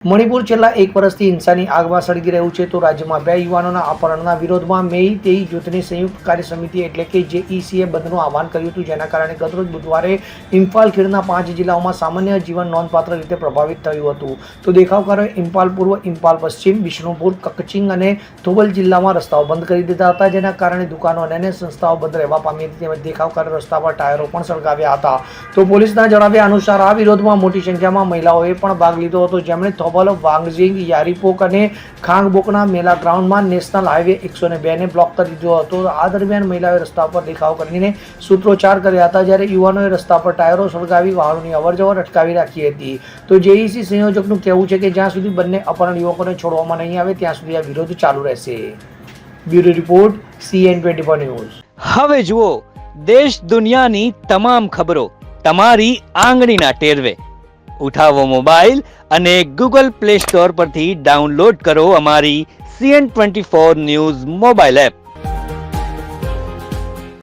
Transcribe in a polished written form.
મણિપુર છેલ્લા એક વર્ષથી હિંસાની આગમાં સળગી રહ્યું છે તો રાજ્યમાં બે યુવાનોના અપહરણના વિરોધમાં મેઈ તેઈ જૂથની સંયુક્ત કાર્ય સમિતિ એટલે કે જેઈસીએ બંધનું આહવાન કર્યું હતું, જેના કારણે ગતરોજ બુધવારે ઇમ્ફાલ ખીણના 5 જિલ્લાઓમાં સામાન્ય જીવન નોંધપાત્ર રીતે પ્રભાવિત થયું હતું. તો દેખાવકારોએ ઇમ્ફાલ પૂર્વ, ઇમ્ફાલ પશ્ચિમ, બિષ્ણુપુર, કકચિંગ અને થોબલ જિલ્લામાં રસ્તાઓ બંધ કરી દીધા હતા, જેના કારણે દુકાનો અને અન્ય સંસ્થાઓ બંધ રહેવા પામી હતી. તેમજ દેખાવકારોએ રસ્તા પર ટાયરો પણ સળગાવ્યા હતા. તો પોલીસના જણાવ્યા અનુસાર આ વિરોધમાં મોટી સંખ્યામાં મહિલાઓએ પણ ભાગ લીધો હતો, જેમણે વાંગજિંગ, યારીપોક અને ખાંગબોકના મેલા ગ્રાઉન્ડમાં નેશનલ હાઈવે 102 ને બ્લોક કરી દીધો હતો. આ દરમિયાન મહિલાઓએ રસ્તા પર દેખાવ કરીને સૂત્રોચ્ચાર કર્યા હતા, જ્યારે યુવાનોએ રસ્તા પર ટાયરો સળગાવી વાહનોની અવરજવર અટકાવી રાખી હતી. તો જેઈસી સંયોજકનું કહેવું છે કે જ્યાં સુધી બંને અપહરણ યુવકોને છોડવામાં નહીં આવે ત્યાં સુધી આ વિરોધ ચાલુ રહેશે. Bureau report, CN24 news. હવે જુઓ દેશ દુનિયાની તમામ ખબરો તમારી આંગળીના ટેરવે. ઉઠાવો મોબાઈલ અને ગૂગલ પ્લે સ્ટોર પરથી ડાઉનલોડ કરો અમારી CN24 ન્યૂઝ મોબાઈલ એપ.